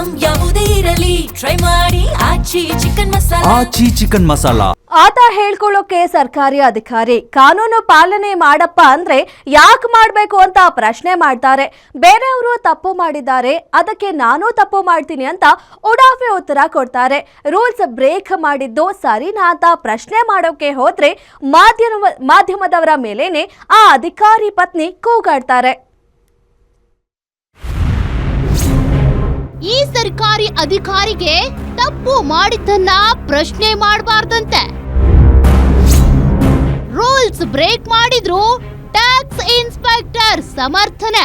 Item ಯಾವುದೇ ಇರಲಿ try ಮಾಡಿ ಆಚಿ ಚಿಕನ್ ಮಸಾಲಾ. ಆತ ಹೇಳ್ಕೊಳ್ಳೋಕೆ ಸರ್ಕಾರಿ ಅಧಿಕಾರಿ ಕಾನೂನು ಪಾಲನೆ ಮಾಡಪ್ಪ ಅಂದ್ರೆ ಯಾಕೆ ಮಾಡಬೇಕು ಅಂತ ಪ್ರಶ್ನೆ ಮಾಡ್ತಾರೆ. ಬೇರೆಯವರು ತಪ್ಪು ಮಾಡಿದ್ದಾರೆ, ಅದಕ್ಕೆ ನಾನು ತಪ್ಪು ಮಾಡ್ತೀನಿ ಅಂತ ಉಡಾಫೆ ಉತ್ತರ ಕೊಡ್ತಾರೆ. ರೂಲ್ಸ್ ಬ್ರೇಕ್ ಮಾಡಿದ್ದು ಸರಿನಾ ಅಂತ ಪ್ರಶ್ನೆ ಮಾಡೋಕೆ ಹೋದ್ರೆ ಮಾಧ್ಯಮದವರ ಮೇಲೇನೆ ಆ ಅಧಿಕಾರಿ ಪತ್ನಿ ಕೂಗಾಡ್ತಾರೆ. ಈ ಸರ್ಕಾರಿ ಅಧಿಕಾರಿಗೆ ತಪ್ಪು ಮಾಡಿದ್ದನ್ನ ಪ್ರಶ್ನೆ ಮಾಡಬಾರ್ದಂತೆ. ರೂಲ್ಸ್ ಬ್ರೇಕ್ ಮಾಡಿದ್ರು ಟ್ಯಾಕ್ಸ್ ಇನ್ಸ್ಪೆಕ್ಟರ್ ಸಮರ್ಥನೆ.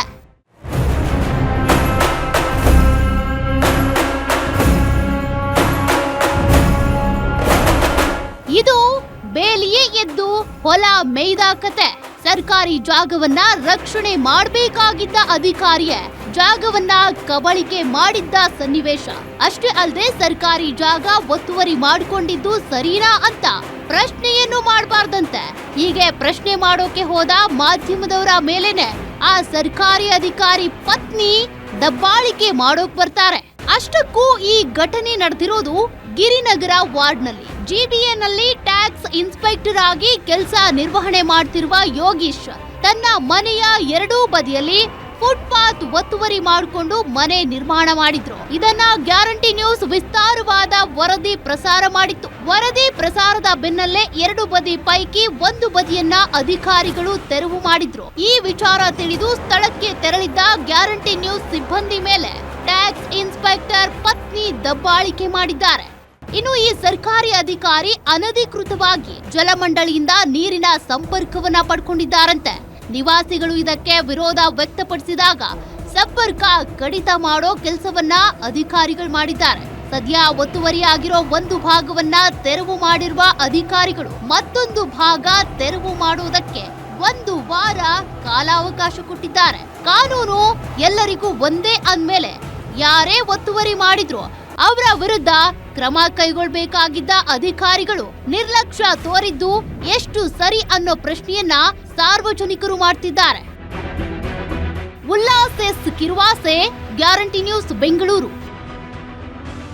ಇದು ಬೇಲಿಯೇ ಎದ್ದು ಹೊಲ ಮೇಯ್ದ ಕತೆ. ಸರ್ಕಾರಿ ಜಾಗವನ್ನ ರಕ್ಷಣೆ ಮಾಡಬೇಕಾಗಿದ್ದ ಅಧಿಕಾರಿಯೇ ಜಾಗವನ್ನ ಕಬಳಿಕೆ ಮಾಡಿದ್ದ ಸನ್ನಿವೇಶ. ಅಷ್ಟೇ ಅಲ್ಲದೆ ಸರ್ಕಾರಿ ಜಾಗ ಒತ್ತುವರಿ ಮಾಡಿಕೊಂಡಿದ್ದು ಸರಿನಾ ಅಂತ ಪ್ರಶ್ನೆಯನ್ನು ಮಾಡಬಾರ್ದಂತೆ. ಹೀಗೆ ಪ್ರಶ್ನೆ ಮಾಡೋಕೆ ಹೋದ ಮಾಧ್ಯಮದವರ ಮೇಲೇನೆ ಆ ಸರ್ಕಾರಿ ಅಧಿಕಾರಿ ಪತ್ನಿ ದಬ್ಬಾಳಿಕೆ ಮಾಡೋಕ್ ಬರ್ತಾರೆ. ಅಷ್ಟಕ್ಕೂ ಈ ಘಟನೆ ನಡೆದಿರೋದು ಗಿರಿನಗರ ವಾರ್ಡ್ನಲ್ಲಿ. ಜಿಡಿಎನಲ್ಲಿ ಟ್ಯಾಕ್ಸ್ ಇನ್ಸ್ಪೆಕ್ಟರ್ ಆಗಿ ಕೆಲಸ ನಿರ್ವಹಣೆ ಮಾಡ್ತಿರುವ ಯೋಗೀಶ್ ತನ್ನ ಮನೆಯ ಎರಡೂ ಬದಿಯಲ್ಲಿ ಫುಟ್ಪಾತ್ ಒತ್ತುವರಿ ಮಾಡಿಕೊಂಡು ಮನೆ ನಿರ್ಮಾಣ ಮಾಡಿದ್ರು. ಇದನ್ನ ಗ್ಯಾರಂಟಿ ನ್ಯೂಸ್ ವಿಸ್ತಾರವಾದ ವರದಿ ಪ್ರಸಾರ ಮಾಡಿತ್ತು. ವರದಿ ಪ್ರಸಾರದ ಬೆನ್ನಲ್ಲೇ ಎರಡು ಬದಿ ಪೈಕಿ ಒಂದು ಬದಿಯನ್ನ ಅಧಿಕಾರಿಗಳು ತೆರವು ಮಾಡಿದ್ರು. ಈ ವಿಚಾರ ತಿಳಿದು ಸ್ಥಳಕ್ಕೆ ತೆರಳಿದ್ದ ಗ್ಯಾರಂಟಿ ನ್ಯೂಸ್ ಸಿಬ್ಬಂದಿ ಮೇಲೆ ಟ್ಯಾಕ್ಸ್ ಇನ್ಸ್ಪೆಕ್ಟರ್ ಪತ್ನಿ ದಬ್ಬಾಳಿಕೆ ಮಾಡಿದ್ದಾರೆ. ಇನ್ನು ಈ ಸರ್ಕಾರಿ ಅಧಿಕಾರಿ ಅನಧಿಕೃತವಾಗಿ ಜಲಮಂಡಳಿಯಿಂದ ನೀರಿನ ಸಂಪರ್ಕವನ್ನ ಪಡ್ಕೊಂಡಿದ್ದಾರಂತೆ. ನಿವಾಸಿಗಳು ಇದಕ್ಕೆ ವಿರೋಧ ವ್ಯಕ್ತಪಡಿಸಿದಾಗ ಸಂಪರ್ಕ ಕಡಿತ ಮಾಡೋ ಕೆಲಸವನ್ನ ಅಧಿಕಾರಿಗಳು ಮಾಡಿದ್ದಾರೆ. ಸದ್ಯ ಒತ್ತುವರಿಯಾಗಿರೋ ಒಂದು ಭಾಗವನ್ನ ತೆರವು ಮಾಡಿರುವ ಅಧಿಕಾರಿಗಳು ಮತ್ತೊಂದು ಭಾಗ ತೆರವು ಮಾಡುವುದಕ್ಕೆ 1 ವಾರ ಕಾಲಾವಕಾಶ ಕೊಟ್ಟಿದ್ದಾರೆ. ಕಾನೂನು ಎಲ್ಲರಿಗೂ ಒಂದೇ ಅಂದ್ಮೇಲೆ ಯಾರೇ ಒತ್ತುವರಿ ಮಾಡಿದ್ರು ಅವರ ವಿರುದ್ಧ ಕ್ರಮ ಕೈಗೊಳ್ಳಬೇಕಾಗಿದ್ದ ಅಧಿಕಾರಿಗಳು ನಿರ್ಲಕ್ಷ್ಯ ತೋರಿದ್ದು ಎಷ್ಟು ಸರಿ ಅನ್ನೋ ಪ್ರಶ್ನೆಯನ್ನ ಸಾರ್ವಜನಿಕರು ಮಾಡ್ತಿದ್ದಾರೆ. Ullas S Kiruvase, guarantee news, Bengaluru.